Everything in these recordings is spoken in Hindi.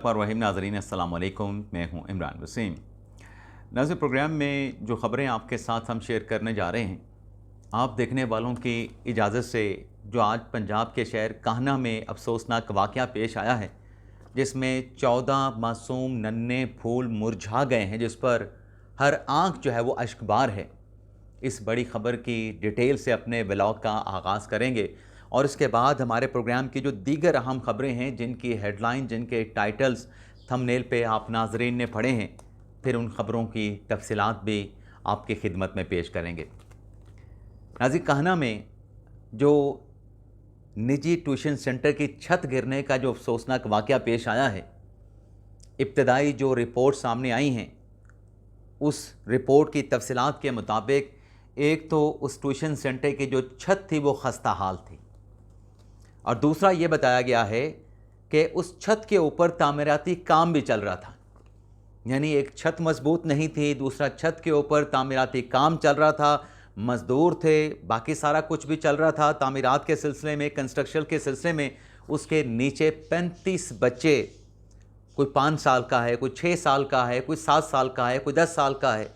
रहीम नाज़रीन अस्सलाम वालेकुम, मैं हूं इमरान वसीम। नाज़रीन, प्रोग्राम में जो ख़बरें आपके साथ हम शेयर करने जा रहे हैं, आप देखने वालों की इजाज़त से जो आज पंजाब के शहर काहना में अफसोसनाक वाक़या पेश आया है, जिसमें 14 मासूम नन्हे फूल मुरझा गए हैं, जिस पर हर आँख जो है वो अश्कबार है। इस बड़ी ख़बर की डिटेल से अपने व्लॉग का आगाज़ करेंगे और इसके बाद हमारे प्रोग्राम की जो दीगर अहम ख़बरें हैं, जिनकी हेडलाइन, जिनके टाइटल्स थंबनेल पे आप नाज़रीन ने पढ़े हैं, फिर उन ख़बरों की तफसीलात भी आपकी खिदमत में पेश करेंगे। नाज़रीन, काहना में जो निजी ट्यूशन सेंटर की छत गिरने का जो अफसोसनाक वाक़या पेश आया है, इब्तदाई जो रिपोर्ट सामने आई हैं, उस रिपोर्ट की तफसीलात के मुताबिक एक तो उस ट्यूशन सेंटर की जो छत थी वो खस्ता हाल थी, और दूसरा ये बताया गया है कि उस छत के ऊपर तामीराती काम भी चल रहा था। यानी एक छत मजबूत नहीं थी, दूसरा छत के ऊपर तामीराती काम चल रहा था, मज़दूर थे, बाकी सारा कुछ भी चल रहा था तामीरात के सिलसिले में, कंस्ट्रक्शन के सिलसिले में। उसके नीचे 35 बच्चे, कोई 5 साल का है, कोई 6 साल का है, कोई 7 साल का है, कोई 10 साल का है,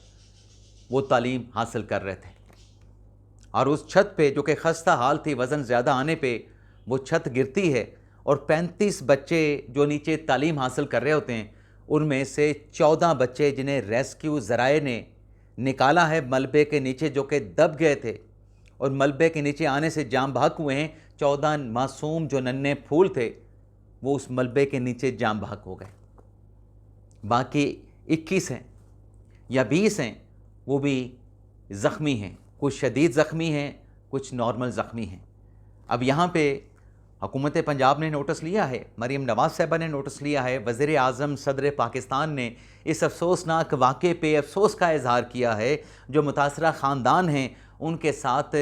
वो तालीम हासिल कर रहे थे। और उस छत पे जो कि खस्ता हाल थी, वज़न ज़्यादा आने पे वो छत गिरती है और 35 बच्चे जो नीचे तालीम हासिल कर रहे होते हैं, उनमें से 14 बच्चे जिन्हें रेस्क्यू ज़राए ने निकाला है मलबे के नीचे, जो कि दब गए थे और मलबे के नीचे आने से जाम बहक हुए हैं। 14 मासूम जो नन्हे फूल थे वो उस मलबे के नीचे जाम बहक हो गए। बाकी 21 हैं या 20 हैं, वो भी ज़ख्मी हैं, कुछ शदीद ज़ख्मी हैं, कुछ नॉर्मल ज़ख्मी हैं। अब यहाँ पे हुकूमत पंजाब ने नोटिस लिया है, मरीम नवाज़ साहिबा ने नोटिस लिया है, वज़ीर आज़म सदर पाकिस्तान ने इस अफसोसनाक वाक़े पे अफसोस का इज़हार किया है। जो मुतासरा ख़ानदान हैं उनके साथ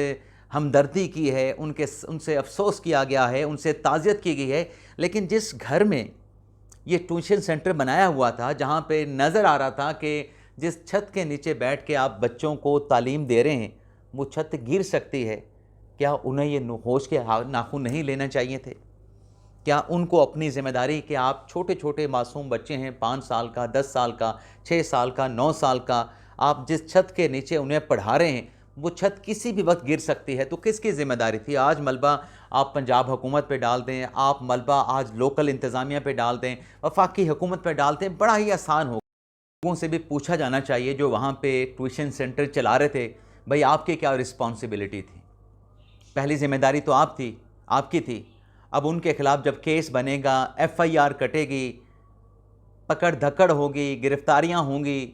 हमदर्दी की है, उनसे अफसोस किया गया है, उनसे ताज़ियत की गई है। लेकिन जिस घर में ये ट्यूशन सेंटर बनाया हुआ था, जहाँ पे नज़र आ रहा था कि जिस छत के नीचे बैठ के आप बच्चों को तालीम दे रहे हैं, वो छत गिर सकती है, क्या उन्हें ये होश के नाखून नहीं लेना चाहिए थे? क्या उनको अपनी ज़िम्मेदारी कि आप छोटे छोटे मासूम बच्चे हैं, 5 साल का, 10 साल का, 6 साल का, 9 साल का, आप जिस छत के नीचे उन्हें पढ़ा रहे हैं, वो छत किसी भी वक्त गिर सकती है, तो किसकी ज़िम्मेदारी थी? आज मलबा आप पंजाब हुकूमत पे डाल दें, आप मलबा आज लोकल इंतज़ामिया पे डाल दें, वफाकी हुकूमत पे डाल दें, बड़ा ही आसान हो। लोगों से भी पूछा जाना चाहिए जो वहाँ पे ट्यूशन सेंटर चला रहे थे, भाई आपकी क्या रिस्पॉन्सिबिलिटी थी? पहली ज़िम्मेदारी तो आपकी थी। अब उनके ख़िलाफ़ जब केस बनेगा, FIR कटेगी, पकड़ धकड़ होगी, गिरफ्तारियाँ होंगी,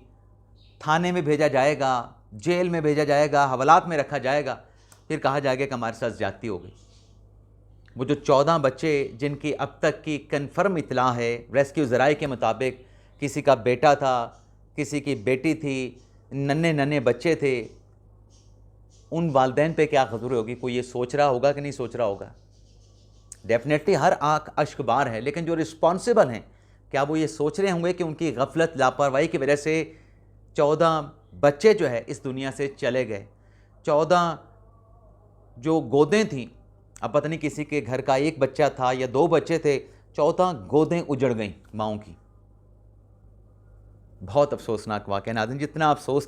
थाने में भेजा जाएगा, जेल में भेजा जाएगा, हवालात में रखा जाएगा, फिर कहा जाएगा कि हमारे साथ ज़्यादती हो गई। वो जो 14 बच्चे जिनकी अब तक की कन्फर्म इत्तला है रेस्क्यू ज़राए के मुताबिक, किसी का बेटा था, किसी की बेटी थी, नन्हे नन्हे बच्चे थे, उन वालिदैन पे क्या ख़जूर होगी? कोई ये सोच रहा होगा कि नहीं सोच रहा होगा? डेफिनेटली हर आँख अश्कबार है, लेकिन जो रिस्पॉन्सिबल हैं, क्या वो ये सोच रहे होंगे कि उनकी गफलत, लापरवाही की वजह से 14 बच्चे जो है इस दुनिया से चले गए? 14 जो गोदें थीं, अब पता नहीं किसी के घर का एक बच्चा था या 2 बच्चे थे, 14 गोदें उजड़ गईं माँओं की। बहुत अफसोसनाक वाक़या नाज़रीन, जितना अफसोस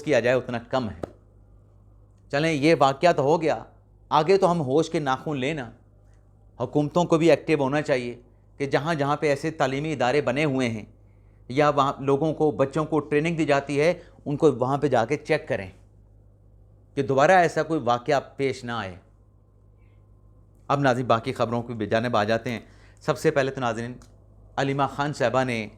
किया जाए उतना कम है। चलें, ये वाक़या तो हो गया, आगे तो हम होश के नाखून लेना। हुकूमतों को भी एक्टिव होना चाहिए कि जहाँ जहाँ पे ऐसे तालीमी इदारे बने हुए हैं या वहाँ लोगों को, बच्चों को ट्रेनिंग दी जाती है, उनको वहाँ पे जाके चेक करें कि दोबारा ऐसा कोई वाक़या पेश ना आए। अब नाज़रीन, बाकी ख़बरों की जानिब आ जाते हैं। सबसे पहले तो नाज़रीन, अलीमा ख़ान साहिबा ने,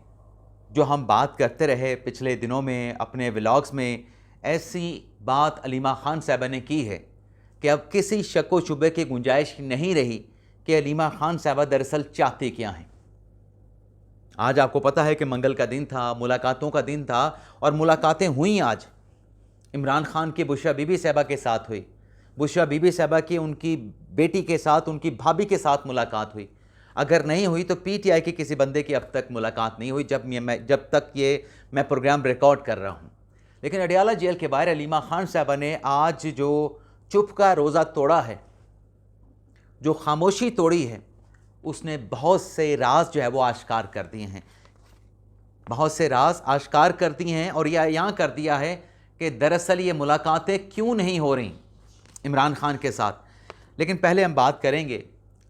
जो हम बात करते रहे पिछले दिनों में अपने व्लॉग्स में, ऐसी बात अलीमा ख़ान साहिबा ने की है कि अब किसी शक व शुबे की गुंजाइश नहीं रही कि अलीमा ख़ान साहिबा दरअसल चाहती क्या हैं। आज आपको पता है कि मंगल का दिन था, मुलाकातों का दिन था, और मुलाकातें हुई आज। इमरान ख़ान की बुशरा बीबी साहिबा के साथ हुई, बुशरा बीबी साहिबा की उनकी बेटी के साथ, उनकी भाभी के साथ मुलाकात हुई। अगर नहीं हुई तो PTI के किसी बंदे की अब तक मुलाकात नहीं हुई, जब तक मैं प्रोग्राम रिकॉर्ड कर रहा हूँ। लेकिन अडियाला जेल के बाहर अलीमा ख़ान साहिबा ने आज जो चुप का रोज़ा तोड़ा है, जो खामोशी तोड़ी है, उसने बहुत से राज जो है वो आश्कार कर दिए हैं, बहुत से राज आश्कार कर दिए हैं और यह यहाँ कर दिया है कि दरअसल ये मुलाकातें क्यों नहीं हो रही इमरान खान के साथ। लेकिन पहले हम बात करेंगे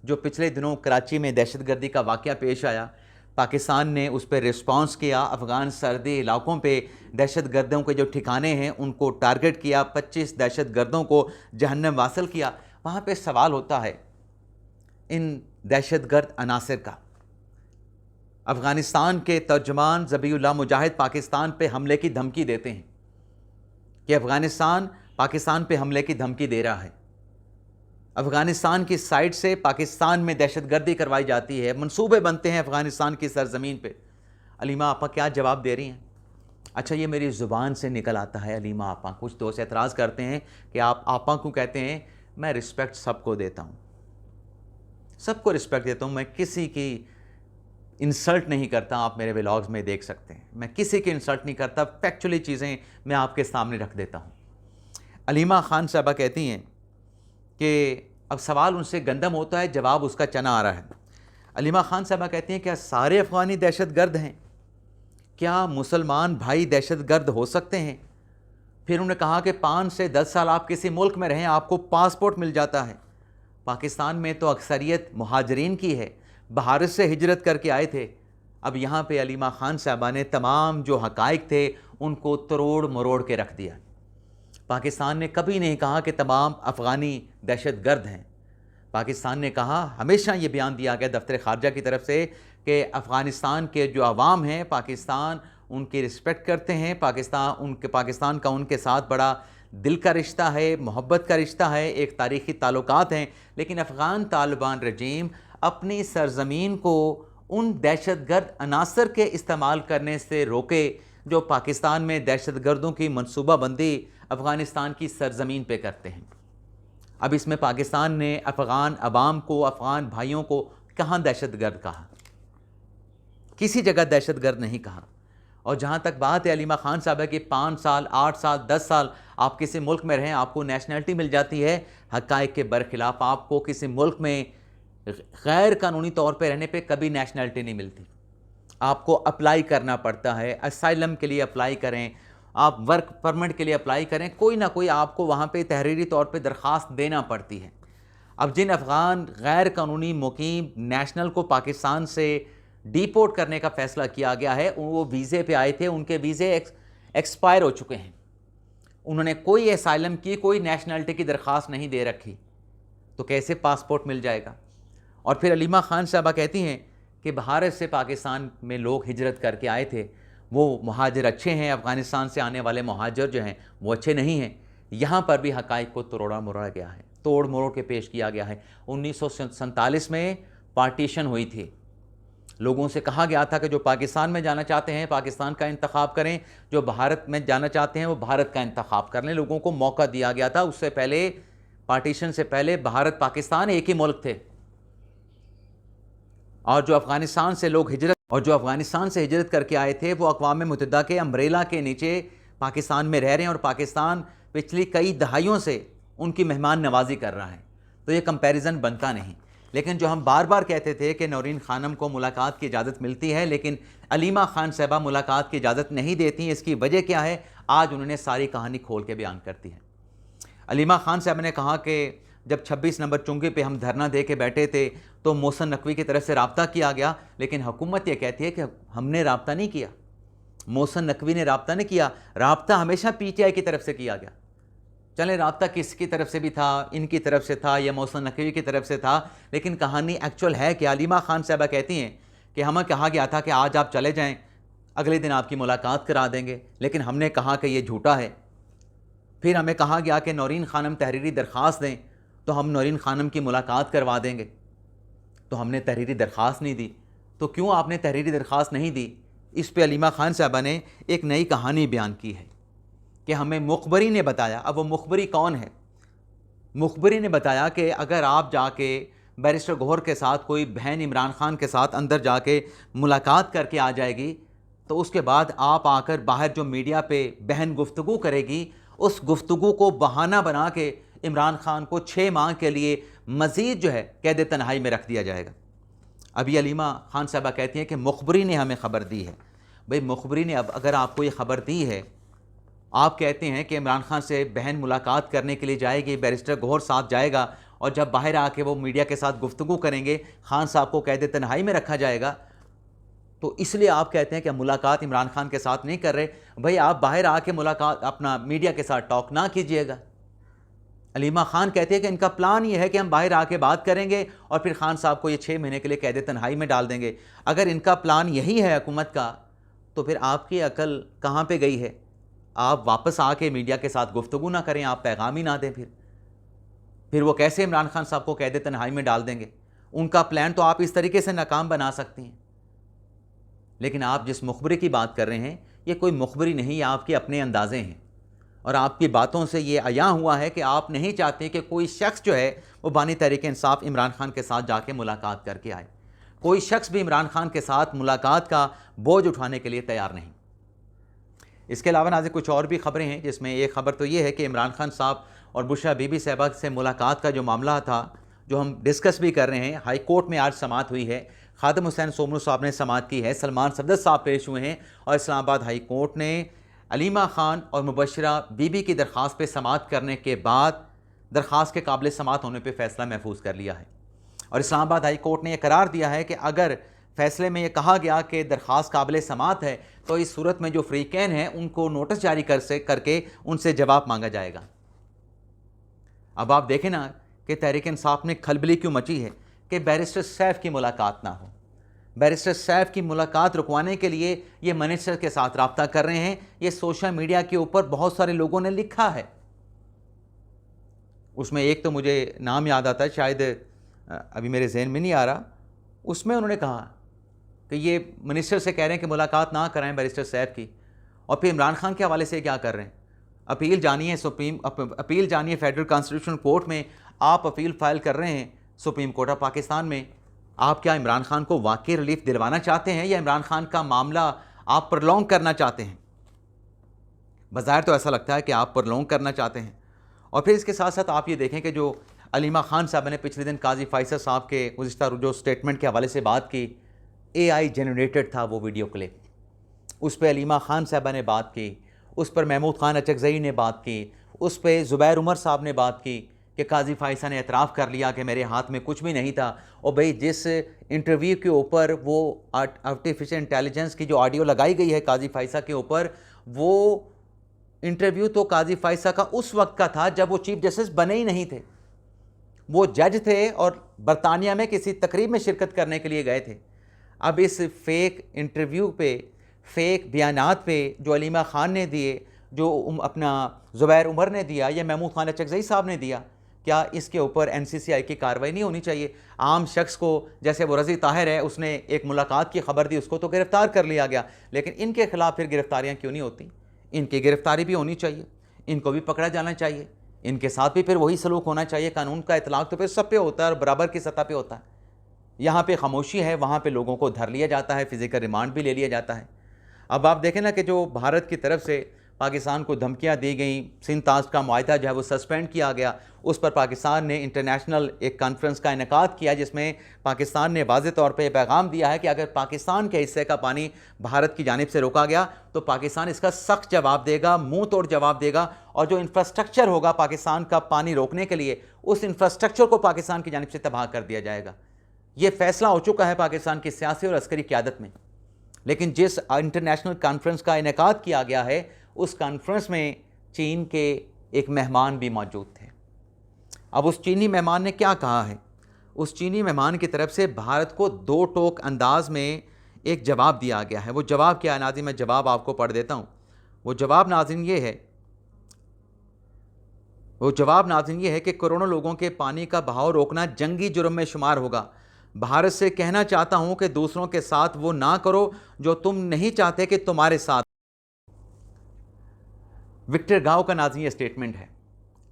जो पिछले दिनों कराची में दहशतगर्दी का वाक़या पेश आया, पाकिस्तान ने उस पर रिस्पॉन्स किया, अफ़गान सरहदी इलाकों पे दहशतगर्दों के जो ठिकाने हैं उनको टारगेट किया, 25 दहशतगर्दों को जहन्नम वासिल किया। वहाँ पे सवाल होता है इन दहशतगर्द अनासर का। अफ़गानिस्तान के तर्जुमान ज़बीउल्लाह मुजाहिद पाकिस्तान पे हमले की धमकी देते हैं कि अफ़गानिस्तान पाकिस्तान पे हमले की धमकी दे रहा है, अफ़गानिस्तान की साइड से पाकिस्तान में दहशतगर्दी करवाई जाती है, मंसूबे बनते हैं अफ़गानिस्तान की सरज़मीन पे। अलीमा आपा क्या जवाब दे रही हैं? अच्छा, ये मेरी ज़ुबान से निकल आता है अलीमा आपा। कुछ दोस्त एतराज़ करते हैं कि आप आपा क्यों कहते हैं। मैं रिस्पेक्ट सबको देता हूँ, सबको रिस्पेक्ट देता हूँ, मैं किसी की इंसल्ट नहीं करता। आप मेरे व्लॉग्स में देख सकते हैं, मैं किसी की इंसल्ट नहीं करता, फैक्चुअली चीज़ें मैं आपके सामने रख देता हूँ। अलीमा खान साहबा कहती हैं कि अब सवाल उनसे गंदम होता है, जवाब उसका चना आ रहा है। अलीमा खान साहबा कहती हैं क्या सारे अफ़गानी दहशतगर्द हैं? क्या मुसलमान भाई दहशतगर्द हो सकते हैं? फिर उन्होंने कहा कि 5 से 10 साल आप किसी मुल्क में रहें, आपको पासपोर्ट मिल जाता है। पाकिस्तान में तो अक्सरियत मुहाजिरीन की है, भारत से हिजरत करके आए थे। अब यहाँ पे अलीमा खान साहबा ने तमाम जो हक़ाइक़ थे उनको तरोड़ मरोड़ के रख दिया। पाकिस्तान ने कभी नहीं कहा कि तमाम अफ़गानी दहशतगर्द हैं। पाकिस्तान ने कहा, हमेशा ये बयान दिया गया दफ्तर ख़ारजा की तरफ से कि अफ़गानिस्तान के जो अवाम हैं पाकिस्तान उनकी रिस्पेक्ट करते हैं, पाकिस्तान का उनके साथ बड़ा दिल का रिश्ता है, मोहब्बत का रिश्ता है, एक तारीख़ी ताल्लुकात हैं। लेकिन अफ़गान तालिबान रजीम अपनी सरज़मीन को उन दहशतगर्द अनासर के इस्तेमाल करने से रोके जो पाकिस्तान में दहशतगर्दों की मनसूबाबंदी अफ़गानिस्तान की सरज़मीन पे करते हैं। अब इसमें पाकिस्तान ने अफ़गान अवाम को, अफ़गान भाइयों को कहाँ दहशतगर्द कहा? किसी जगह दहशतगर्द नहीं कहा। और जहाँ तक बात है अलीमा खान साहब की 5 साल, 8 साल, 10 साल आप किसी मुल्क में रहें, आपको नेशनलिटी मिल जाती है, हक़ाइक़ के बरखिलाफ़ आपको किसी मुल्क में गैर कानूनी तौर पे रहने पे कभी नेशनलिटी नहीं मिलती। आपको अप्लाई करना पड़ता है, असाइलम के लिए अप्लाई करें, आप वर्क परमिट के लिए अप्लाई करें, कोई ना कोई आपको वहाँ पे तहरीरी तौर पे दरख्वास्त देना पड़ती है। अब जिन अफ़गान गैर कानूनी मुकीम नेशनल को पाकिस्तान से डिपोर्ट करने का फ़ैसला किया गया है, वो वीज़े पे आए थे, उनके वीज़े एक्सपायर हो चुके हैं, उन्होंने कोई असाइलम की, कोई नेशनलिटी की दरख्वास्त नहीं दे रखी, तो कैसे पासपोर्ट मिल जाएगा? और फिर अलीमा खान साहबा कहती हैं कि भारत से पाकिस्तान में लोग हिजरत करके आए थे, वो मुहाजिर अच्छे हैं, अफ़गानिस्तान से आने वाले मुहाजिर जो हैं वो अच्छे नहीं हैं। यहाँ पर भी हक़ाइक़ को तोड़ा मरोड़ा गया है, तोड़ मरोड़ के पेश किया गया है। 1947 में पार्टीशन हुई थी, लोगों से कहा गया था कि जो पाकिस्तान में जाना चाहते हैं पाकिस्तान का इंतखाब करें, जो भारत में जाना चाहते हैं वो भारत का इंतखाब कर लें। लोगों को मौका दिया गया था। उससे पहले, पार्टीशन से पहले भारत पाकिस्तान एक ही मुल्क थे, और जो अफ़गानिस्तान से हिजरत करके आए थे वो अक़वाम मुत्तहिदा के अम्ब्रेला के नीचे पाकिस्तान में रह रहे हैं, और पाकिस्तान पिछली कई दहाइयों से उनकी मेहमान नवाजी कर रहा है। तो ये कंपैरिजन बनता नहीं। लेकिन जो हम बार बार कहते थे कि नौरीन खानम को मुलाकात की इजाज़त मिलती है, लेकिन अलीमा खान साहबा मुलाकात की इजाज़त नहीं देती, इसकी वजह क्या है? आज उन्होंने सारी कहानी खोल के बयान कर दी है। अलीमा खान साहब ने कहा कि जब 26 नंबर चुंगी पे हम धरना दे के बैठे थे तो मोहसिन नकवी की तरफ से रब्ता किया गया, लेकिन हुकूमत ये कहती है कि हमने रब्ता नहीं किया, मोहसिन नकवी ने रब्ता नहीं किया, रब्ता हमेशा PTI की तरफ से किया गया। चलें, रब्ता किसकी तरफ से भी था, इनकी तरफ से था या मोहसिन नकवी की तरफ से था, लेकिन कहानी एक्चुअल है कि अलीमा खान साहबा कहती हैं कि हमें कहा गया था कि आज आप चले जाएँ, अगले दिन आपकी मुलाकात करा देंगे, लेकिन हमने कहा कि ये झूठा है। फिर हमें कहा गया कि नौरीन खानम तहरीरी दरख्वास्त दें तो हम नौरीन खानम की मुलाकात करवा देंगे, तो हमने तहरीरी दरख्वास्त नहीं दी। तो क्यों आपने तहरीरी दरख्वास्त नहीं दी? इस पे अलीमा खान साहबा ने एक नई कहानी बयान की है कि हमें मुखबरी ने बताया। अब वो मुखबरी कौन है? मुखबरी ने बताया कि अगर आप जाके बैरिस्टर गौहर के साथ कोई बहन इमरान खान के साथ अंदर जाके मुलाकात करके आ जाएगी, तो उसके बाद आप आकर बाहर जो मीडिया पे बहन गुफ्तगू करेगी, उस गुफ्तगू को बहाना बना के इमरान खान को 6 माह के लिए मज़ीद जो है कैद तन्हाई में रख दिया जाएगा। अभी अलीमा खान साहबा कहती हैं कि मुखबरी ने हमें ख़बर दी है। भाई मुखबरी ने अब अगर आपको ये ख़बर दी है, आप कहते हैं कि इमरान खान से बहन मुलाकात करने के लिए जाएगी, बैरिस्टर गौहर साथ जाएगा, और जब बाहर आके वो मीडिया के साथ गुफ्तगू करेंगे खान साहब को कैद तन्हाई में रखा जाएगा, तो इसलिए आप कहते हैं कि मुलाकात इमरान खान के साथ नहीं कर रहे। भाई आप बाहर आके मुलाकात अपना मीडिया के साथ टॉक ना कीजिएगा। अलीमा खान कहते हैं कि इनका प्लान ये है कि हम बाहर आके बात करेंगे और फिर खान साहब को ये 6 महीने के लिए कैद तन्हाई में डाल देंगे। अगर इनका प्लान यही है हुकूमत का, तो फिर आपकी अकल कहाँ पे गई है? आप वापस आके मीडिया के साथ गुफ्तगू ना करें, आप पैगाम ही ना दें, फिर वो कैसे इमरान खान साहब को कैद तन्हाई में डाल देंगे? उनका प्लान तो आप इस तरीके से नाकाम बना सकती हैं। लेकिन आप जिस मुखबरी की बात कर रहे हैं, ये कोई मुखबरी नहीं, आपके अपने अंदाजे हैं, और आपकी बातों से ये अया हुआ है कि आप नहीं चाहते कि कोई शख्स जो है वो बानी तहरीक इंसाफ इमरान खान के साथ जाके मुलाकात करके आए। कोई शख्स भी इमरान खान के साथ मुलाकात का बोझ उठाने के लिए तैयार नहीं। इसके अलावा नाज़रीन कुछ और भी ख़बरें हैं, जिसमें एक ख़बर तो ये है कि इमरान खान साहब और बुशरा बीबी साहबा से मुलाकात का जो मामला था, जो हम डिस्कस भी कर रहे हैं, हाई कोर्ट में आज समाअत हुई है। खादिम हुसैन सोमरू साहब ने समाअत की है, सलमान सफदर साहब पेश हुए हैं, और इस्लामाबाद हाई कोर्ट ने अलीमा खान और मुबशरा बीबी की दरख्वास्त पे समाअत करने के बाद दरख्वास्त के काबिल समाअत होने पे फ़ैसला महफूज कर लिया है। और इस्लामाबाद हाई कोर्ट ने यह करार दिया है कि अगर फ़ैसले में यह कहा गया कि दरख्वास्त काबिल समाअत है, तो इस सूरत में जो फ़रीक़ैन हैं उनको नोटिस जारी करके उनसे जवाब मांगा जाएगा। अब आप देखें ना कि तहरीक इंसाफ ने खलबली क्यों मची है कि बैरिस्टर सैफ की मुलाकात ना हो। बैरिस्टर सैफ की मुलाकात रुकवाने के लिए ये मिनिस्टर के साथ रब्ता कर रहे हैं। ये सोशल मीडिया के ऊपर बहुत सारे लोगों ने लिखा है। उसमें एक तो मुझे नाम याद आता है, शायद अभी मेरे जहन में नहीं आ रहा। उसमें उन्होंने कहा कि ये मिनिस्टर से कह रहे हैं कि मुलाकात ना कराएं बैरिस्टर सैफ की, और फिर इमरान खान के हवाले से क्या कर रहे हैं? अपील जानी है अपील जानी है फेडरल कॉन्स्टिट्यूशनल कोर्ट में। आप अपील फाइल कर रहे हैं सुप्रीम कोर्ट ऑफ पाकिस्तान में। आप क्या इमरान खान को वाकई रिलीफ दिलवाना चाहते हैं, या इमरान खान का मामला आप प्रलोंग करना चाहते हैं? बज़ाहिर तो ऐसा लगता है कि आप प्रलोंग करना चाहते हैं। और फिर इसके साथ साथ आप ये देखें कि जो अलीमा खान साहब ने पिछले दिन काजी फैसल साहब के गुज़िश्ता जो स्टेटमेंट के हवाले से बात की, AI जनरेटेड था वो वीडियो क्लिप, उस पर अलीमा खान साहबा ने बात की, उस पर महमूद खान अचकज़ई ने बात की, उस पर ज़ुबैर उमर साहब ने बात की कि काजी फ़ाइसा ने एतराफ़ कर लिया कि मेरे हाथ में कुछ भी नहीं था। और भाई जिस इंटरव्यू के ऊपर वो आर्टिफिशियल इंटेलिजेंस की जो ऑडियो लगाई गई है काजी फ़ाइसा के ऊपर, वो इंटरव्यू तो काजी फ़ाइसा का उस वक्त का था जब वो चीफ जस्टिस बने ही नहीं थे। वो जज थे और बरतानिया में किसी तकरीब में शिरकत करने के लिए गए थे। अब इस फेक इंटरव्यू पे, फेक बयानात पे जो अलीमा खान ने दिए, जो अपना ज़ुबैर उमर ने दिया, या महमूद खान अचकज़ई साहब ने दिया, क्या इसके ऊपर NCCI की कार्रवाई नहीं होनी चाहिए? आम शख्स को, जैसे वो रज़ी ताहिर है, उसने एक मुलाकात की खबर दी, उसको तो गिरफ़्तार कर लिया गया, लेकिन इनके खिलाफ फिर गिरफ्तारियाँ क्यों नहीं होती? इनकी गिरफ्तारी भी होनी चाहिए, इनको भी पकड़ा जाना चाहिए, इनके साथ भी फिर वही सलूक होना चाहिए। कानून का इतलाक़ तो फिर सब पे होता है और बराबर की सतह पे होता है। यहाँ पे खामोशी है, वहाँ पे लोगों को धर लिया जाता है, फ़िज़िकल रिमांड भी ले लिया जाता है। अब आप देखें ना कि जो भारत की तरफ से पाकिस्तान को धमकियाँ दी गई, सिंध ताज का मुआहदा जो है वो सस्पेंड किया गया, उस पर पाकिस्तान ने इंटरनेशनल एक कॉन्फ्रेंस का इनेकाद किया, जिसमें पाकिस्तान ने वाज़ेह तौर पे पैगाम दिया है कि अगर पाकिस्तान के हिस्से का पानी भारत की जानिब से रोका गया तो पाकिस्तान इसका सख्त जवाब देगा, मुँह तोड़ जवाब देगा, और जो इंफ्रास्ट्रक्चर होगा पाकिस्तान का पानी रोकने के लिए, उस इंफ्रास्ट्रक्चर को पाकिस्तान की जानिब से तबाह कर दिया जाएगा। ये फ़ैसला हो चुका है पाकिस्तान की सियासी और अस्करी क़यादत में। लेकिन जिस इंटरनेशनल कॉन्फ्रेंस का इनेकाद किया गया है, उस कॉन्फ्रेंस में चीन के एक मेहमान भी मौजूद थे। अब उस चीनी मेहमान ने क्या कहा है? उस चीनी मेहमान की तरफ से भारत को दो टोक अंदाज में एक जवाब दिया गया है। वो जवाब क्या है नाज़रीन? मैं जवाब आपको पढ़ देता हूँ। वो जवाब नाज़रीन ये है कि करोड़ों लोगों के पानी का बहाव रोकना जंगी जुर्म में शुमार होगा। भारत से कहना चाहता हूँ कि दूसरों के साथ वो ना करो जो तुम नहीं चाहते कि तुम्हारे साथ। विक्टर गाओ का नाज़रीन ये स्टेटमेंट है।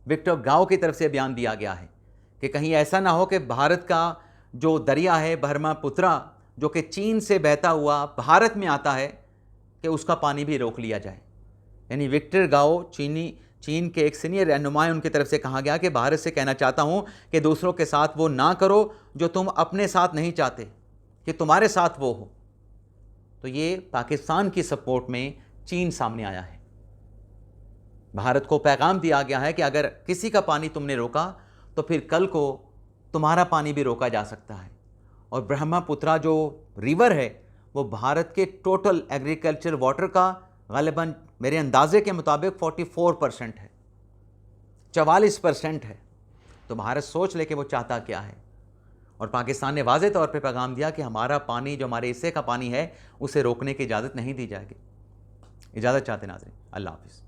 विक्टर गाओ की तरफ से बयान दिया गया है कि कहीं ऐसा ना हो कि भारत का जो दरिया है ब्रह्मपुत्रा, जो कि चीन से बहता हुआ भारत में आता है, कि उसका पानी भी रोक लिया जाए। यानी विक्टर गाओ चीन के एक सीनियर रहनुमा, उनकी तरफ से कहा गया कि भारत से कहना चाहता हूँ कि दूसरों के साथ वो ना करो जो तुम अपने साथ नहीं चाहते। कि तुम्हारे साथ वो हो, तो ये पाकिस्तान की सपोर्ट में चीन सामने आया है। भारत को पैगाम दिया गया है कि अगर किसी का पानी तुमने रोका तो फिर कल को तुम्हारा पानी भी रोका जा सकता है। और ब्रह्मपुत्रा जो रिवर है वो भारत के टोटल एग्रीकल्चर वाटर का ग़ालिबन मेरे अंदाजे के मुताबिक 44% है, 44% है। तो भारत सोच ले कि वो चाहता क्या है। और पाकिस्तान ने वाज़े तौर पे पैगाम दिया कि हमारा पानी, जो हमारे हिस्से का पानी है, उसे रोकने की इजाज़त नहीं दी जाएगी। इजाज़त चाहते नाज़रीन, अल्लाह हाफ़िज़।